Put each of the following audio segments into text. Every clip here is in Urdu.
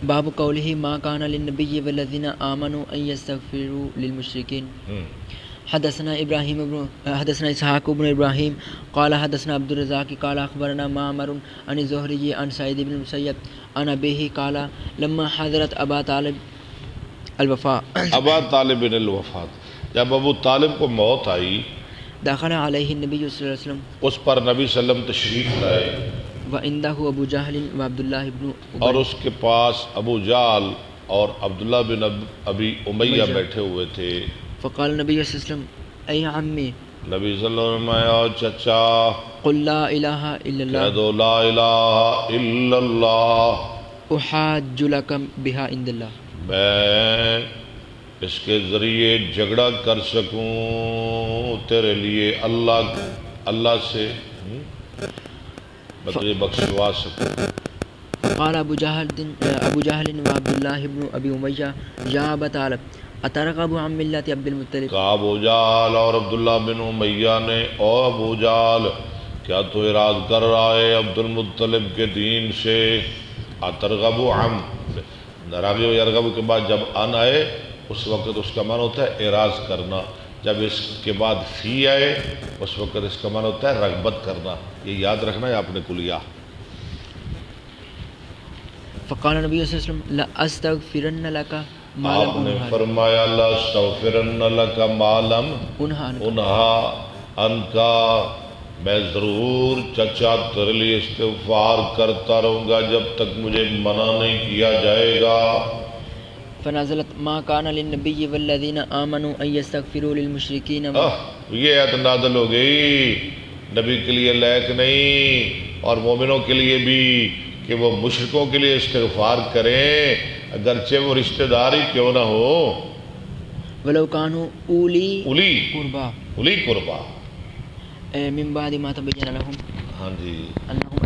باب قوله ما كان للنبي والذين آمنوا أن يستغفروا للمشركين. حدثنا اسحاق بن ابراہیم قال حدثنا عبد الرزاق قال اخبرنا معمر عن الزهري عن سعيد بن المسيب عن ابيه قال لما حضرت ابا طالب الوفات جب ابو طالب کو موت آئی دخل علیہ النبی صلی اللہ علیہ وسلم اس پر نبی صلی اللہ علیہ وسلم تشریف لائے وعنده ابو جہل وعبداللہ بن اور اس کے پاس ابو جہل اور عبداللہ بن ابی امیہ بیٹھے ہوئے تھے. فقال نبی صلی اللہ علیہ وسلم اے عمی نبی صلی اللہ علیہ وسلم آیا چچا قل لا الہ الا اللہ کہہ دو لا الہ الا اللہ احاج لک بہا عند اللہ میں اس کے ذریعے جھگڑا کر سکوں تیرے لیے اللہ سے میں تجھے بخشوا سکوں. قال ابو جہل وعبداللہ بن ابی امیہ یا ابا طالب اترغب عن ملت عبد المطلب. کہا ابو جہل اور عبداللہ بن امیہ نے او ابو جہل کیا تو اراد کر رہا ہے عبد المطلب کے دین سے؟ اترغب عن راغب و یرغب کے بعد جب ان آئے اس وقت اس کا معنی ہوتا ہے اعراض کرنا، جب اس کے بعد فی آئے اس وقت اس کا معنی ہوتا ہے رغبت کرنا. یہ یاد رکھنا ہے آپ نے کلیہ. فقال نبی صلی اللہ علیہ وسلم لأستغفرن لک ما آپ لم نے انہ فرمایا لأستغفرن لک ما لم انہا انکا میں ضرور چچا تیرے لیے استغفار کرتا رہوں گا جب تک مجھے منع نہیں کیا جائے گا. فنزلت ما كان للنبي والذين آمنوا ان يستغفروا للمشركين. یہ آیت نازل ہو گئی نبی کے لیے لائق نہیں اور مومنوں کے لیے بھی کہ وہ مشرکوں کے لیے استغفار کریں اگرچہ وہ رشتہ دار ہی کیوں نہ ہو. ولو كانوا اولی قربا من بعد ما تبین لهم. ہاں جی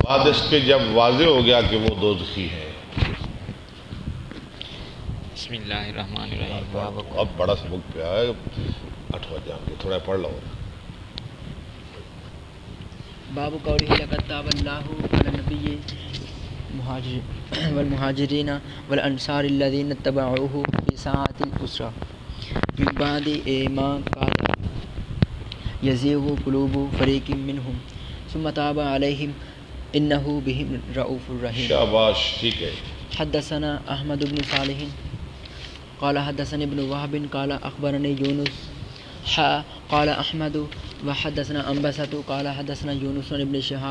بعد اس کے جب واضح ہو گیا کہ وہ دوزخی ہیں. بسم اللہ الرحمن الرحیم. اب بڑا سبق پہ آئے 8 بجے آن کے تھوڑا پڑھ لو. باب قوله لقد تاب الله على النبي والمهاجرين والانصار الذين اتبعوه في ساعة العسرة من بعد ما كاد يزيغ قلوب فريق منهم ثم تاب عليهم انه بهم رؤوف رحيم. شاباش ٹھیک ہے. حدثنا احمد بن صالح قال حدثني ابن وهب قال اخبرني يونس قال احمد وحدثنا انبسط قال حدثنا يونس بن شهاب